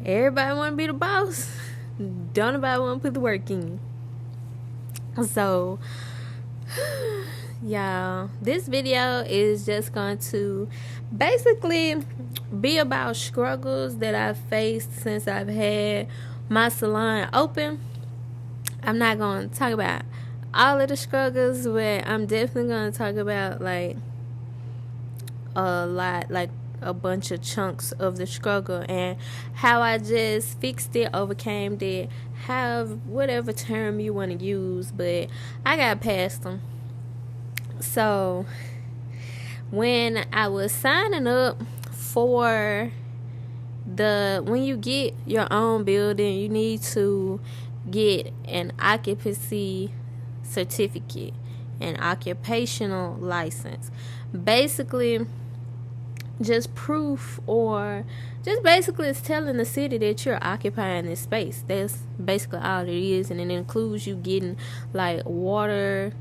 Everybody want to be the boss. Don't nobody want to put the work in. So, y'all, this video is just going to basically be about struggles that I've faced since I've had my salon open. I'm not going to talk about all of the struggles, but I'm definitely going to talk about like a bunch of chunks of the struggle and how I just fixed it, overcame it, have whatever term you want to use, but I got past them. So when I was signing up for when you get your own building, you need to get an occupancy certificate, an occupational license. Basically, just proof, or just basically it's telling the city that you're occupying this space. That's basically all it is, and it includes you getting like water,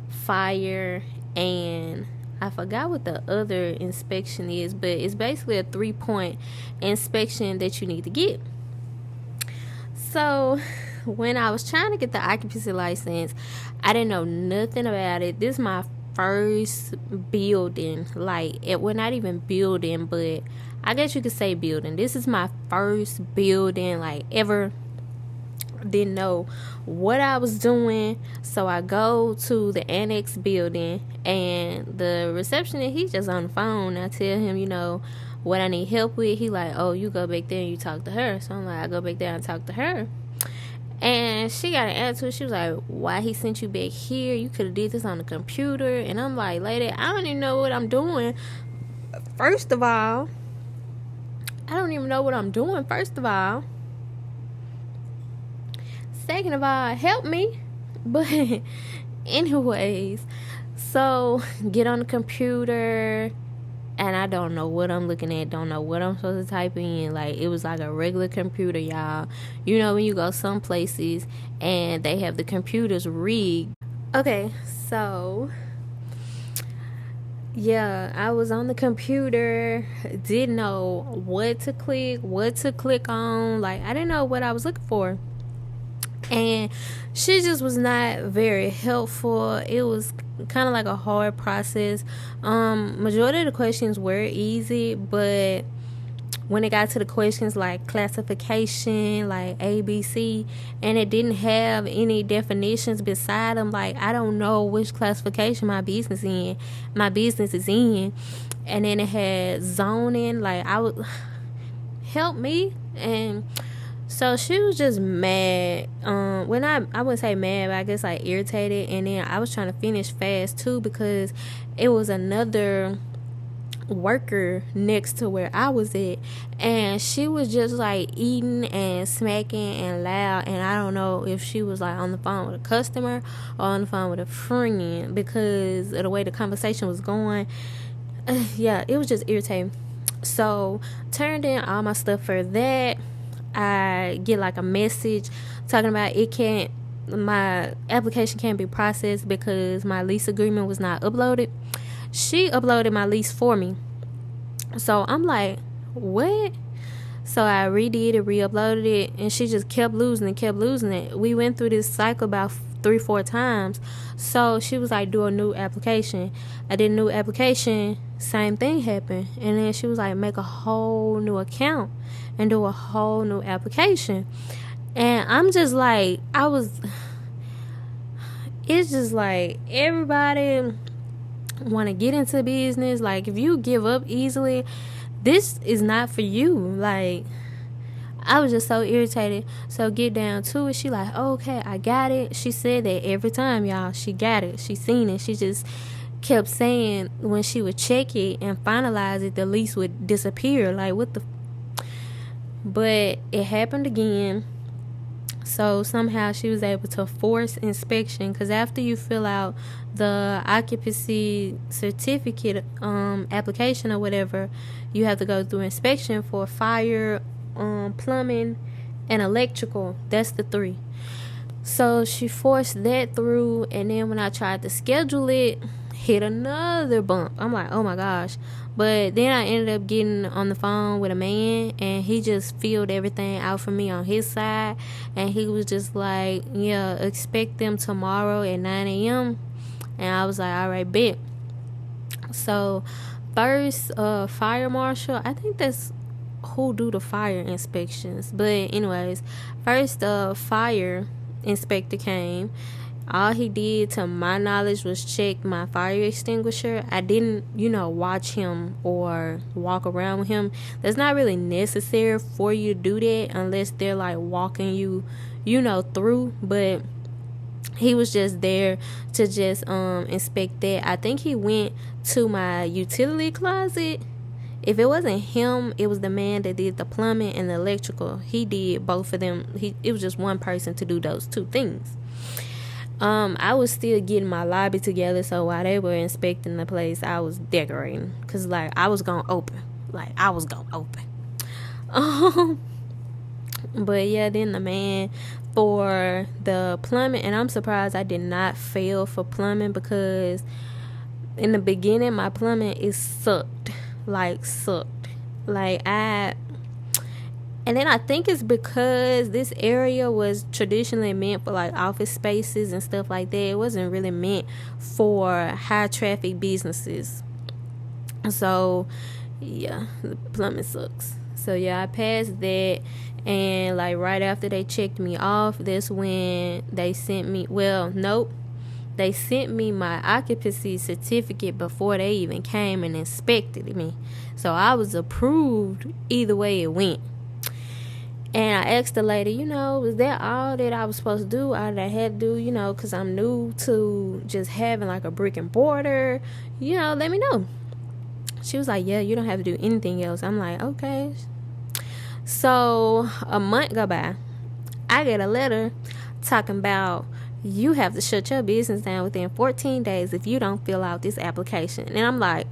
fire, and I forgot what the other inspection is, but it's basically a 3-point inspection that you need to get. So when I was trying to get the occupancy license, I didn't know nothing about it. This is my first building, we're not even building, but I guess you could say building. This is my first building, ever. Didn't know what I was doing, so I go to the annex building, and the receptionist, he's just on the phone. I tell him, what I need help with. He like, oh, you go back there and you talk to her. So I'm like, I go back there and talk to her. And she got an attitude. She was like, why he sent you back here? You could have did this on the computer. And I'm like, lady, I don't even know what I'm doing. First of all, I don't even know what I'm doing. First of all. Second of all, help me. But anyways, so get on the computer. And I don't know what I'm looking at. Don't know what I'm supposed to type in. It was like a regular computer, y'all. When you go some places and they have the computers rigged. Okay, so yeah, I was on the computer. Didn't know what to click on. I didn't know what I was looking for. And she just was not very helpful. It was kind of like a hard process. Majority of the questions were easy, but when it got to the questions like classification, like ABC, and it didn't have any definitions beside them, I don't know which classification my business is in. And then it had zoning, I would help me. And so she was just mad. I wouldn't say mad, but I guess irritated. And then I was trying to finish fast too, because it was another worker next to where I was at, and she was just eating and smacking and loud. And I don't know if she was on the phone with a customer or on the phone with a friend, because of the way the conversation was going. Yeah, it was just irritating. So turned in all my stuff for that. I get a message talking about my application can't be processed because my lease agreement was not uploaded. She uploaded my lease for me. So I'm like, what? So I redid it, re-uploaded it, and she just kept losing it. We went through this cycle about 3-4 times. So she was like, do a new application. I did a new application, same thing happened. And then she was like, make a whole new account and do a whole new application. And I'm just it's just everybody want to get into business. If you give up easily, this is not for you. I was just so irritated. So get down to it. She like, oh, okay, I got it. She said that every time, y'all. She got it. She seen it. She just kept saying when she would check it and finalize it, the lease would disappear. What the but it happened again. So somehow she was able to force inspection, because after you fill out the occupancy certificate application or whatever, you have to go through inspection for fire, plumbing, and electrical. That's the 3. So she forced that through, and then when I tried to schedule it, hit another bump. I'm like, oh my gosh. But then I ended up getting on the phone with a man, and he just filled everything out for me on his side. And he was just like, yeah, expect them tomorrow at 9 a.m. And I was like, all right, bet. So first, fire marshal, I think that's who do the fire inspections. But anyways, first, fire inspector came. All he did, to my knowledge, was check my fire extinguisher. I didn't, watch him or walk around with him. That's not really necessary for you to do that unless they're like walking you, through. But he was just there to just inspect that. I think he went to my utility closet. If it wasn't him, it was the man that did the plumbing and the electrical. He did both of them. It was just one person to do those two things. I was still getting my lobby together, so while they were inspecting the place, I was decorating, cause I was gonna open. But yeah, then the man for the plumbing, and I'm surprised I did not fail for plumbing, because in the beginning my plumbing is sucked. And then I think it's because this area was traditionally meant for like office spaces and stuff like that. It wasn't really meant for high traffic businesses. So yeah, the plumbing sucks. So yeah, I passed that, and like right after they checked me off, that's when they sent me, they sent me my occupancy certificate before they even came and inspected me. So I was approved either way it went. And I asked the lady, was that all that I was supposed to do? All that I had to do, because I'm new to just having like a brick and mortar, let me know. She was like, yeah, you don't have to do anything else. I'm like, okay. So a month go by. I get a letter talking about, you have to shut your business down within 14 days if you don't fill out this application. And I'm like,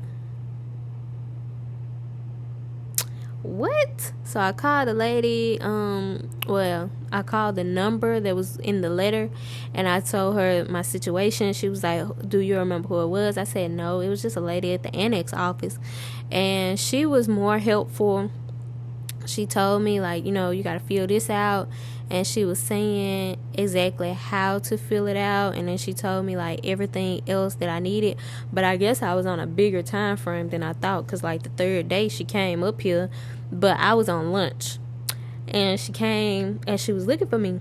what? So I called the lady, I called the number that was in the letter, and I told her my situation. She was like, do you remember who it was? I said no, it was just a lady at the annex office, and she was more helpful. She told me, like, you got to fill this out, and she was saying exactly how to fill it out, and then she told me like everything else that I needed. But I guess I was on a bigger time frame than I thought, because like the third day she came up here, but I was on lunch, and she came and she was looking for me,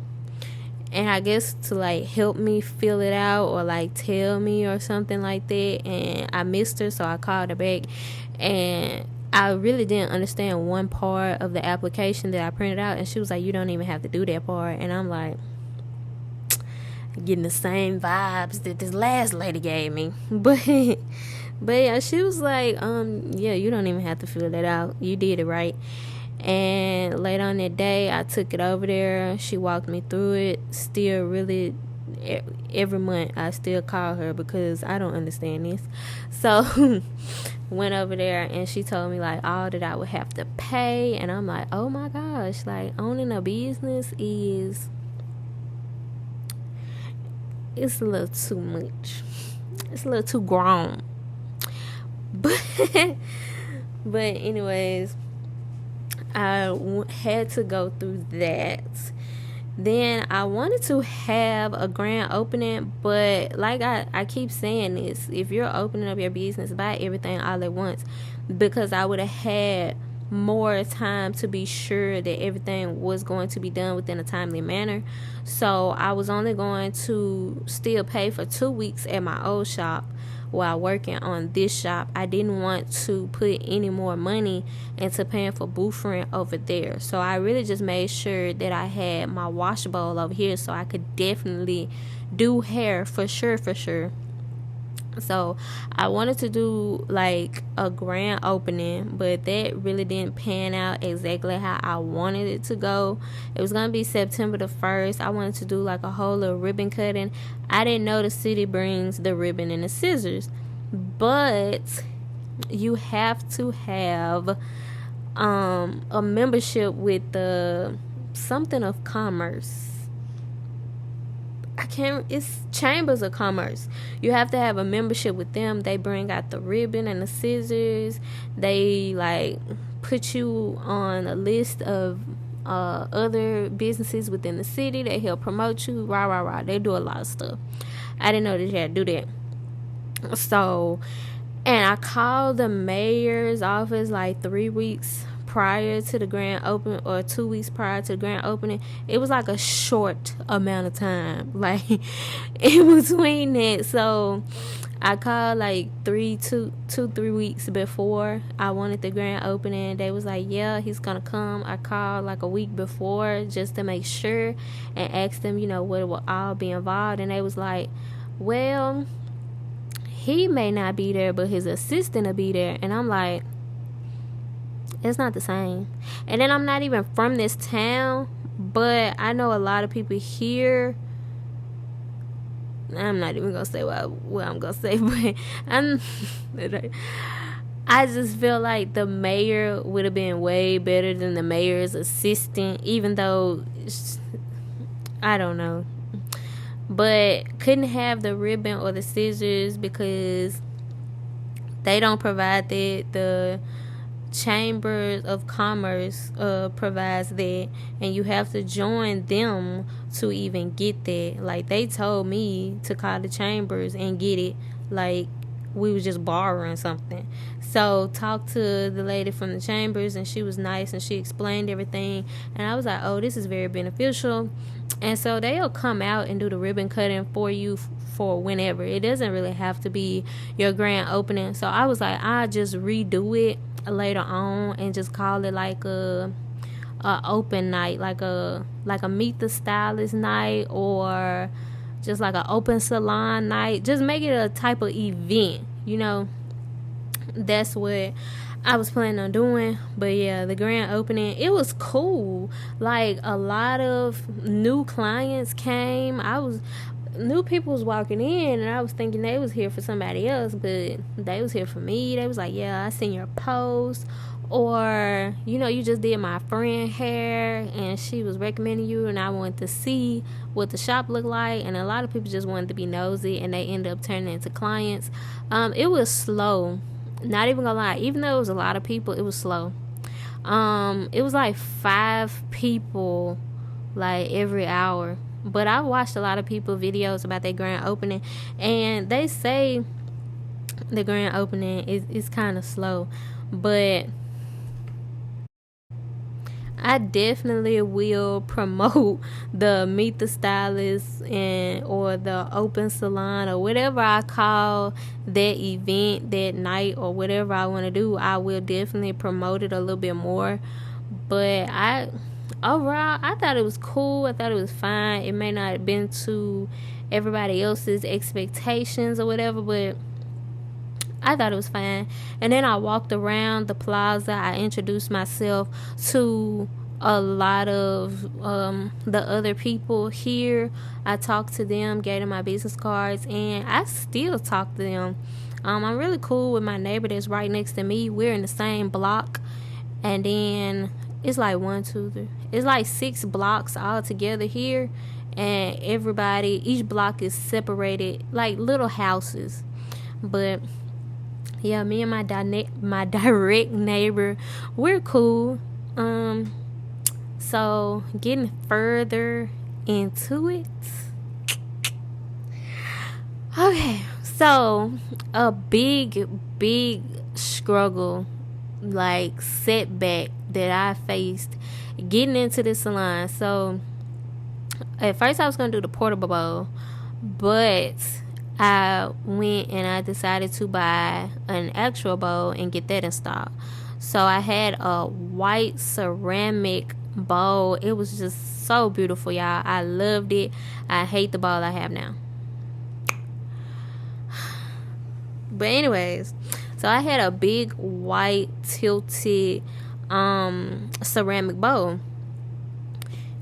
and I guess to like help me fill it out or like tell me or something like that. And I missed her, so I called her back, and I really didn't understand one part of the application that I printed out, and she was like, you don't even have to do that part. And I'm like, getting the same vibes that this last lady gave me. But yeah, she was like, yeah, you don't even have to fill that out. You did it right. And later on that day, I took it over there. She walked me through it. Still really, every month I still call her because I don't understand this. So went over there, and she told me like all that I would have to pay. And I'm like, oh my gosh, like owning a business it's a little too much. It's a little too grown. But anyways, I had to go through that. Then I wanted to have a grand opening, but like I keep saying this, if you're opening up your business, buy everything all at once, because I would have had more time to be sure that everything was going to be done within a timely manner. So I was only going to still pay for 2 weeks at my old shop while working on this shop. I didn't want to put any more money into paying for booth rent over there. So I really just made sure that I had my wash bowl over here, so I could definitely do hair for sure. So I wanted to do like a grand opening, but that really didn't pan out exactly how I wanted it to go. It was going to be September the 1st. I wanted to do like a whole little ribbon cutting. I didn't know the city brings the ribbon and the scissors, but you have to have a membership with the something of commerce. I can't. It's chambers of commerce. You have to have a membership with them. They bring out the ribbon and the scissors. They like put you on a list of other businesses within the city. They help promote you. Rah rah rah. They do a lot of stuff. I didn't know that you had to do that. So, and I called the mayor's office like 3 weeks prior to the grand opening, or 2 weeks prior to the grand opening. It was like a short amount of time, like in between that. So I called like 3 weeks before I wanted the grand opening. They was like, yeah, he's gonna come. I called like a week before just to make sure and asked them, what will all be involved. And they was like, well, he may not be there, but his assistant will be there. And I'm like, it's not the same. And then I'm not even from this town, but I know a lot of people here. I'm not even gonna say what I'm gonna say, but I just feel like the mayor would have been way better than the mayor's assistant, even though I don't know, but couldn't have the ribbon or the scissors because they don't provide that. The Chambers of Commerce provides that, and you have to join them to even get that. Like, they told me to call the chambers and get it, like we was just borrowing something. So talked to the lady from the chambers, and she was nice and she explained everything, and I was like, oh, this is very beneficial. And so they'll come out and do the ribbon cutting for you for whenever. It doesn't really have to be your grand opening. So I was like, I'll just redo it later on and just call it like a open night, like a meet the stylist night, or just like an open salon night. Just make it a type of event, that's what I was planning on doing. But yeah, the grand opening, it was cool. Like, a lot of new clients came. New people was walking in, and I was thinking they was here for somebody else, but they was here for me. They was like, yeah, I seen your post, or you just did my friend hair and she was recommending you, and I wanted to see what the shop looked like. And a lot of people just wanted to be nosy, and they ended up turning into clients. It was slow, not even gonna lie. Even though it was a lot of people, it was slow. It was like 5 people like every hour. But I watched a lot of people videos about their grand opening, and they say the grand opening is kind of slow. But I definitely will promote the meet the stylist or the open salon, or whatever I call that event that night, or whatever I want to do. I will definitely promote it a little bit more. But overall, I thought it was cool. I thought it was fine. It may not have been to everybody else's expectations or whatever, but I thought it was fine. And then I walked around the plaza. I introduced myself to a lot of the other people here. I talked to them, gave them my business cards, and I still talk to them. I'm really cool with my neighbor that's right next to me. We're in the same block, and then it's like 1, 2, 3. It's like 6 blocks all together here, and each block is separated like little houses. But yeah, me and my direct neighbor, we're cool. So getting further into it. Okay, so a big struggle, like setback that I faced getting into this salon. So at first I was gonna do the portable bowl, but I went and I decided to buy an actual bowl and get that installed. So I had a white ceramic bowl. It was just so beautiful, y'all. I loved it. I hate the bowl I have now. But anyways, so I had a big white tilted ceramic bowl,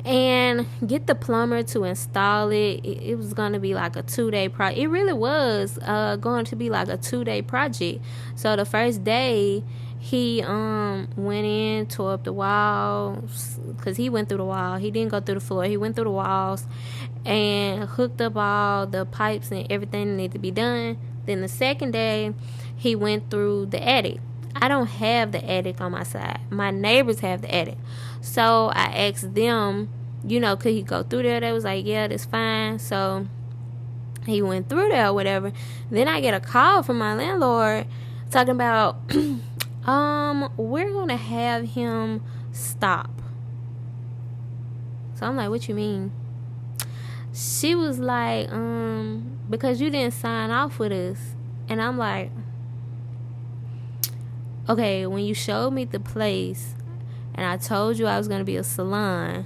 and get the plumber to install it. It was going to be like a 2-day project. It really was going to be like a 2-day project. So the first day he went in, tore up the walls, because he went through the wall. He didn't go through the floor. He went through the walls and hooked up all the pipes and everything that needed to be done. Then the second day, he went through the attic. I don't have the attic on my side. My neighbors have the attic. So I asked them, could he go through there? They was like, yeah, that's fine. So he went through there or whatever. Then I get a call from my landlord talking about, we're going to have him stop. So I'm like, what you mean? She was like, because you didn't sign off with us. And I'm like, okay, when you showed me the place and I told you I was going to be a salon,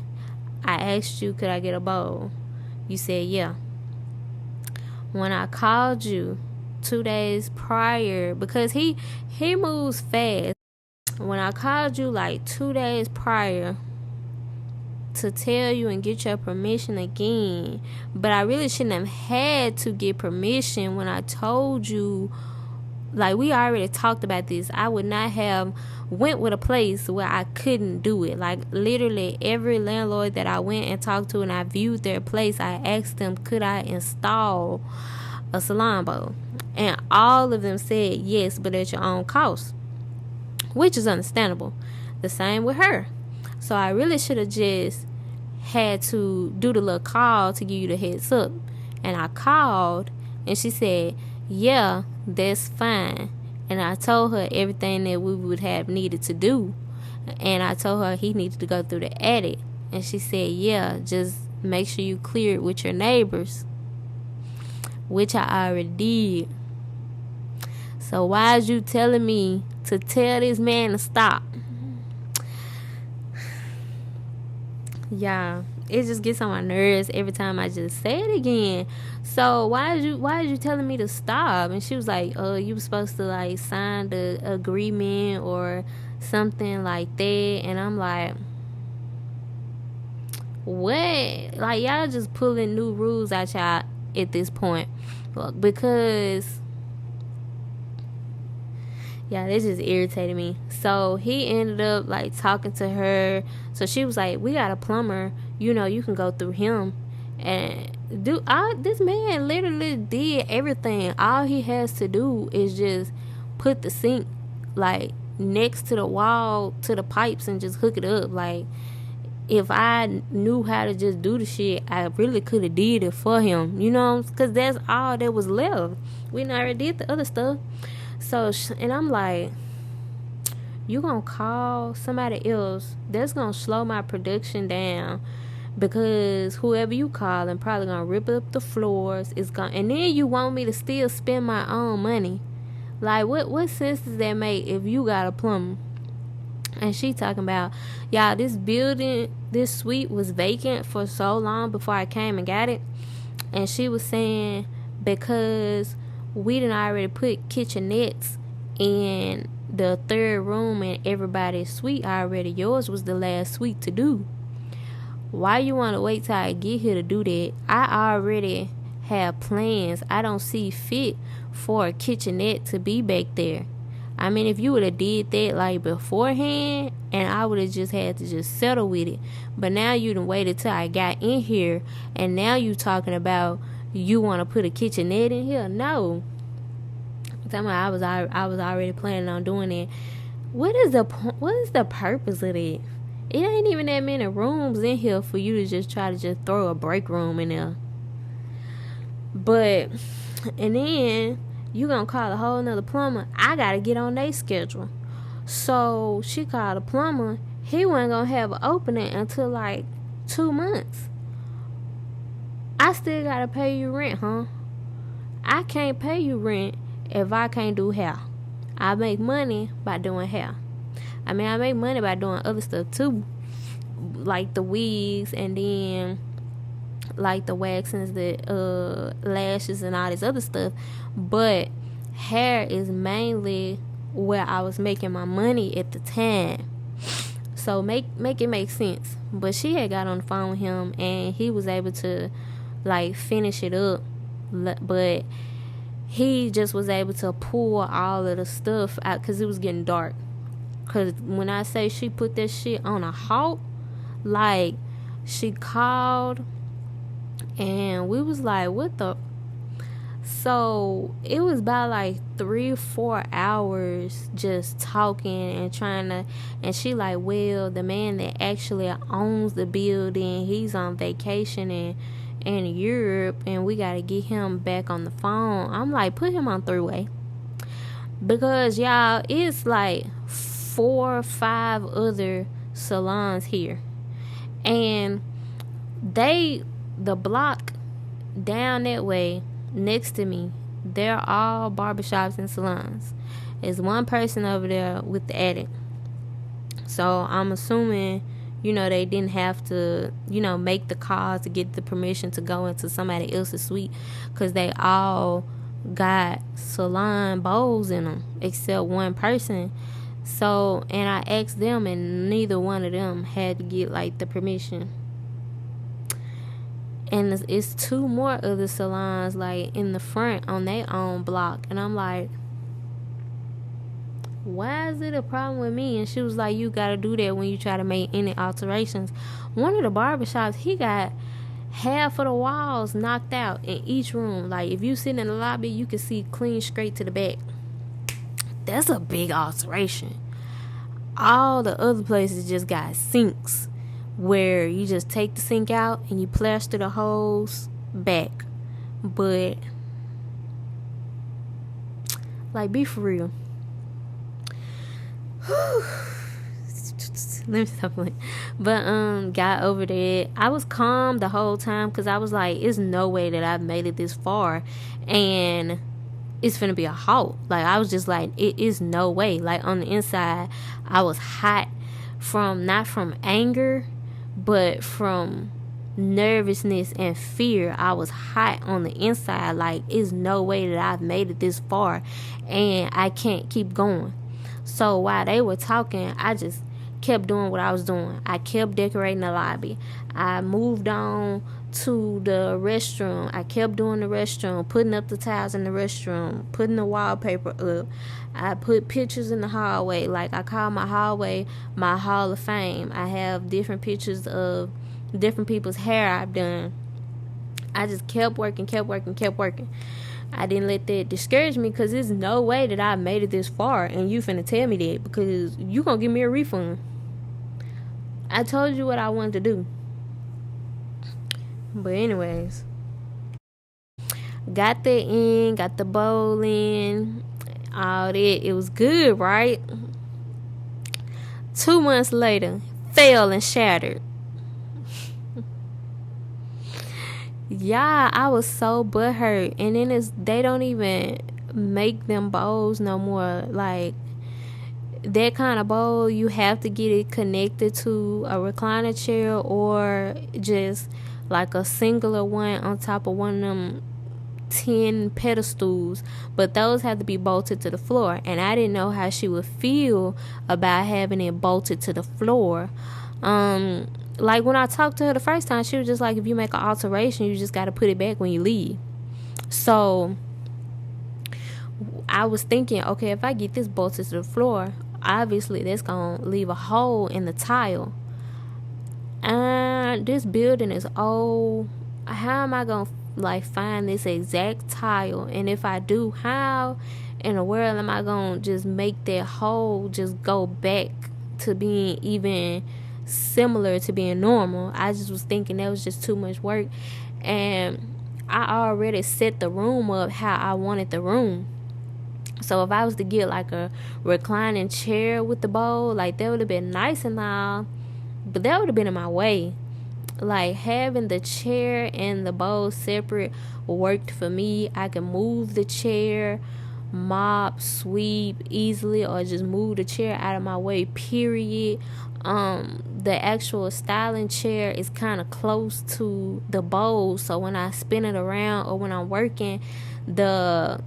I asked you, could I get a bowl? You said, yeah. When I called you 2 days prior, because he moves fast. When I called you like 2 days prior to tell you and get your permission again, but I really shouldn't have had to get permission when I told you, like, we already talked about this. I would not have went with a place where I couldn't do it. Like, literally every landlord that I went and talked to and I viewed their place, I asked them, could I install a salon bowl? And all of them said yes, but at your own cost, which is understandable. The same with her. So I really should have just had to do the little call to give you the heads up. And I called and she said, yeah, that's fine. And I told her everything that we would have needed to do. And I told her he needed to go through the attic. And she said, yeah, just make sure you clear it with your neighbors, which I already did. So why is you telling me to tell this man to stop? Yeah, it just gets on my nerves every time I just say it again. So why is you telling me to stop? And she was like, you were supposed to like sign the agreement or something like that. And I'm like, what? Like, y'all just pulling new rules out y'all at this point. Because yeah, this just irritated me. So he ended up like talking to her. So she was like, we got a plumber, you can go through him. And this man literally did everything. All he has to do is just put the sink like next to the wall to the pipes and just hook it up. Like, if I knew how to just do the shit, I really could have did it for him, because that's all that was left. We already did the other stuff. So, and I'm like, you gonna call somebody else? That's gonna slow my production down, because whoever you calling probably gonna rip up the floors. And then you want me to still spend my own money. Like, what sense does that make if you got a plumber? And she talking about, y'all, this building, this suite was vacant for so long before I came and got it. And she was saying, because we done already put kitchenettes in the third room in everybody's suite already. Yours was the last suite to do. Why you want to wait till I get here to do that? I already have plans. I don't see fit for a kitchenette to be back there. I mean, if you would have did that like beforehand, and I would have just had to just settle with it. But now you done waited till I got in here, and now you talking about you want to put a kitchenette in here? No. I was already planning on doing it. What is the purpose of it? It ain't even that many rooms in here for you to just try to just throw a break room in there. But, and then you gonna call a whole nother plumber. I gotta get on their schedule. So she called a plumber. He wasn't gonna have an opening until like 2 months. I still gotta pay you rent, huh? I can't pay you rent if I can't do hair. I make money by doing hair. I mean, I make money by doing other stuff too, like the wigs, and then like the waxings, the lashes, and all this other stuff. But hair is mainly where I was making my money at the time. So make it make sense. But she had got on the phone with him, and he was able to like finish it up, but he just was able to pull all of the stuff out because it was getting dark. Because when I say she put that shit on a halt, like, she called and we was like, what the? So it was about like 3 or 4 hours just talking and trying to, and she like, well, the man that actually owns the building, he's on vacation in Europe, and we got to get him back on the phone. I'm like, put him on three-way, because y'all, it's like 4 or 5 other salons here, and the block down that way next to me, they're all barbershops and salons. There's one person over there with the attic, so I'm assuming, they didn't have to, make the calls to get the permission to go into somebody else's suite, because they all got salon bowls in them except one person. So, and I asked them, and neither one of them had to get like the permission. And it's 2 more other salons like in the front on their own block, and I'm like, why is it a problem with me? And she was like, you gotta do that when you try to make any alterations. One of the barbershops, he got half of the walls knocked out in each room. Like, if you sit in the lobby, you can see clean straight to the back. That's a big alteration. All the other places just got sinks where you just take the sink out and you plaster the holes back. But, like, be for real. Let me stop playing. But got over that. I was calm the whole time, because I was like, it's no way that I've made it this far and it's finna be a halt. Like, I was just like, it is no way. Like, on the inside, I was hot not from anger, but from nervousness and fear. I was hot on the inside. Like, it's no way that I've made it this far and I can't keep going. So while they were talking, I just kept doing what I was doing. I kept decorating the lobby. I moved on to the restroom. I kept doing the restroom, putting up the tiles in the restroom, putting the wallpaper up. I put pictures in the hallway. Like, I call my hallway my Hall of Fame. I have different pictures of different people's hair I've done. I just kept working. I didn't let that discourage me, because there's no way that I made it this far and you finna tell me that, because you gonna give me a refund. I told you what I wanted to do. But anyways, got that in, got the bowl in, all that. It was good, right? 2 months later, fell and shattered. Yeah, I was so butthurt. And then they don't even make them bowls no more. Like, that kind of bowl, you have to get it connected to a recliner chair, or just like a singular one on top of one of them 10 pedestals. But those have to be bolted to the floor, and I didn't know how she would feel about having it bolted to the floor. Like, when I talked to her the first time, she was just like, if you make an alteration, you just got to put it back when you leave. So I was thinking, okay, if I get this bolted to the floor, obviously that's going to leave a hole in the tile. And this building is old. How am I going to find this exact tile? And if I do, how in the world am I going to just make that hole just go back to being even similar to being normal? I just was thinking that was just too much work, and I already set the room up how I wanted the room. So if I was to get like a reclining chair with the bowl, like, that would have been nice and all, but that would have been in my way. Like, having the chair and the bowl separate worked for me. I can move the chair, mop, sweep easily, or just move the chair out of my way, period. The actual styling chair is kind of close to the bowl, so when I spin it around or when I'm working, the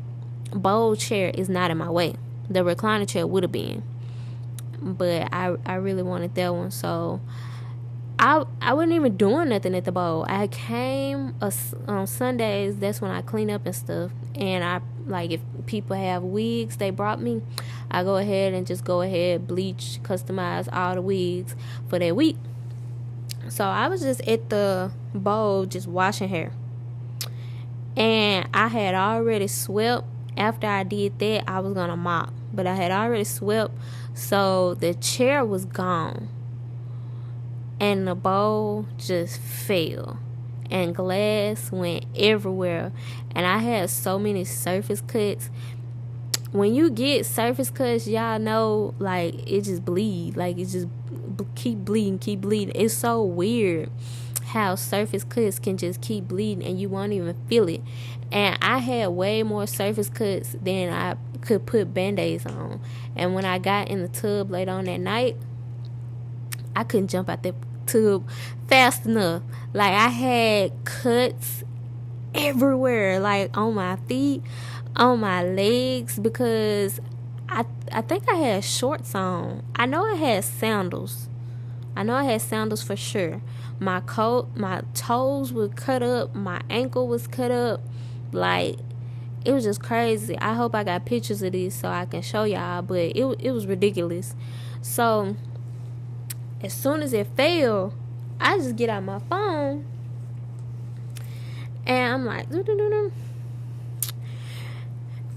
bowl chair is not in my way. The recliner chair would have been, but I really wanted that one. So I wasn't even doing nothing at the bowl. I came on Sundays. That's when I clean up and stuff. And I, like, if people have wigs they brought me, I go ahead and just go ahead, bleach, customize all the wigs for that week. So I was just at the bowl just washing hair, and I had already swept. After I did that, I was gonna mop, but I had already swept, so the chair was gone and the bowl just fell and glass went everywhere, and I had so many surface cuts. When you get surface cuts, y'all know, like, it just bleed, like it just keep bleeding. It's so weird how surface cuts can just keep bleeding and you won't even feel it. And I had way more surface cuts than I could put band-aids on. And when I got in the tub later on that night, I couldn't jump out the tub fast enough. Like, I had cuts everywhere, like on my feet, on my legs, because I think I had shorts on. I know I had sandals for sure. My toes were cut up, my ankle was cut up. Like, it was just crazy. I hope I got pictures of this so I can show y'all, but it was ridiculous. So as soon as it fell, I just get out my phone and I'm like, doo-doo-doo-doo.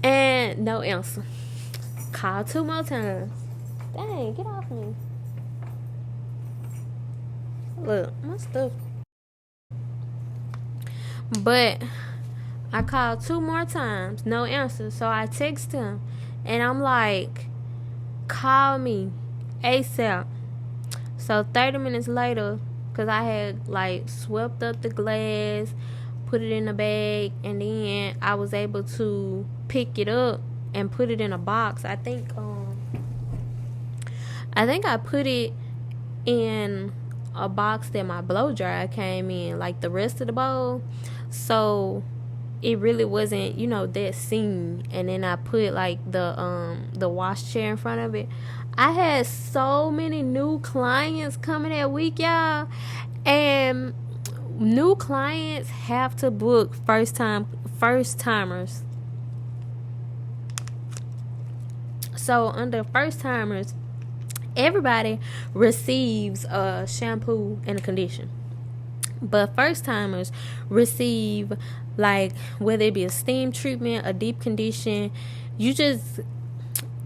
And no answer. Call 2 more times. Dang, get off me. Look, my stuff. But I called 2 more times, no answer. So I text him and I'm like, call me ASAP. So 30 minutes later, because I had like swept up the glass, put it in a bag, and then I was able to pick it up and put it in a box. I think I put it in a box that my blow dryer came in, like the rest of the bowl. So it really wasn't, that scene. And then I put like the wash chair in front of it. I had so many new clients coming that week, y'all. And new clients have to book first timers. So under first timers, everybody receives a shampoo and a conditioner. But first timers receive, like, whether it be a steam treatment, a deep condition,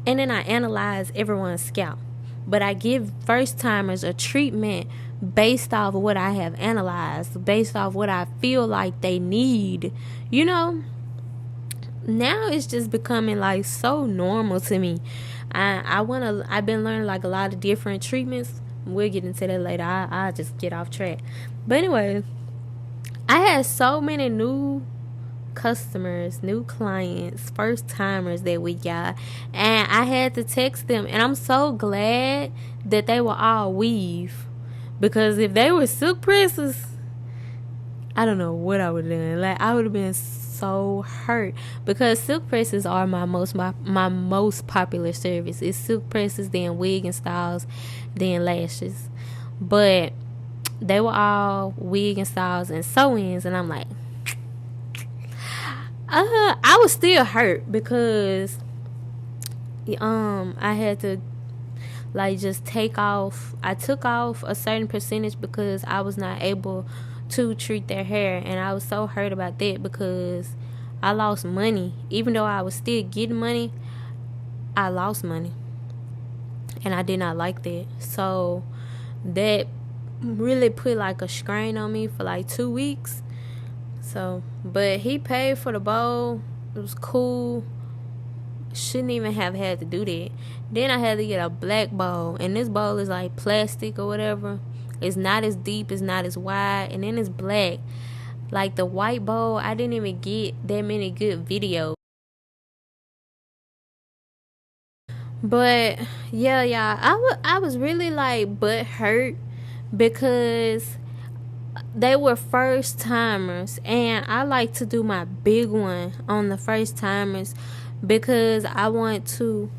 and then I analyze everyone's scalp. But I give first timers a treatment based off of what I have analyzed, based off what I feel like they need. Now it's just becoming like so normal to me. I've been learning like a lot of different treatments. We'll get into that later. I just get off track. But anyway, I had so many new customers, new clients, first timers that week, y'all. And I had to text them, and I'm so glad that they were all weave, because if they were silk presses, I don't know what I would have done. Like, I would have been so hurt, because silk presses are my most popular service. It's silk presses, then wig and styles, then lashes. But they were all wig and styles and sew-ins, and I'm like, I was still hurt because I had to like just take off. I took off a certain percentage because I was not able to treat their hair, and I was so hurt about that because I lost money. Even though I was still getting money, I lost money, and I did not like that. So that really put like a strain on me for like 2 weeks. So, but he paid for the bowl. It was cool. Shouldn't even have had to do that. Then I had to get a black bowl, and this bowl is like plastic or whatever. It's not as deep, it's not as wide, and then it's black. Like the white bowl, I didn't even get that many good videos. But yeah, y'all, I was really like butt hurt because they were first timers, and I like to do my big one on the first timers because I want to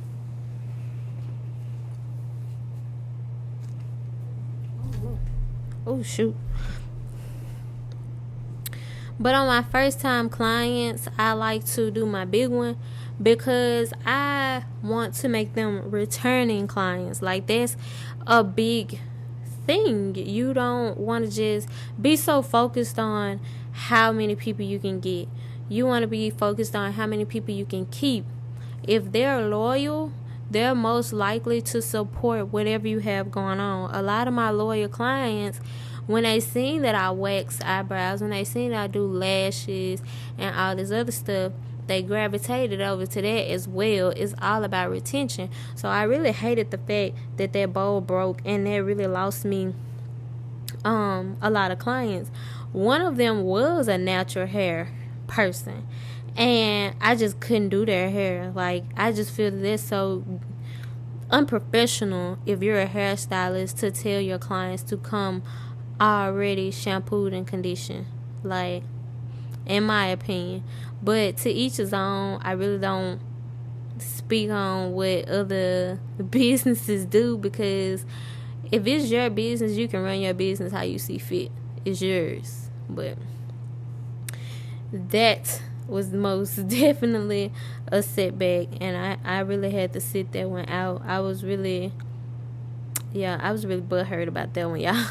But on my first time clients, I like to do my big one because I want to make them returning clients. Like, that's a big thing. You don't want to just be so focused on how many people you can get. You want to be focused on how many people you can keep. If they're loyal, they're most likely to support whatever you have going on. A lot of my loyal clients, when they seen that I wax eyebrows, when they seen that I do lashes and all this other stuff, they gravitated over to that as well. It's all about retention. So I really hated the fact that that bowl broke, and that really lost me a lot of clients. One of them was a natural hair person, and I just couldn't do their hair. Like, I just feel that that's so unprofessional if you're a hairstylist to tell your clients to come already shampooed and conditioned, like, in my opinion. But to each his own. I really don't speak on what other businesses do, because if it's your business, you can run your business how you see fit. It's yours. But that was most definitely a setback, and I really had to sit that one out. I was really butthurt about that one, y'all.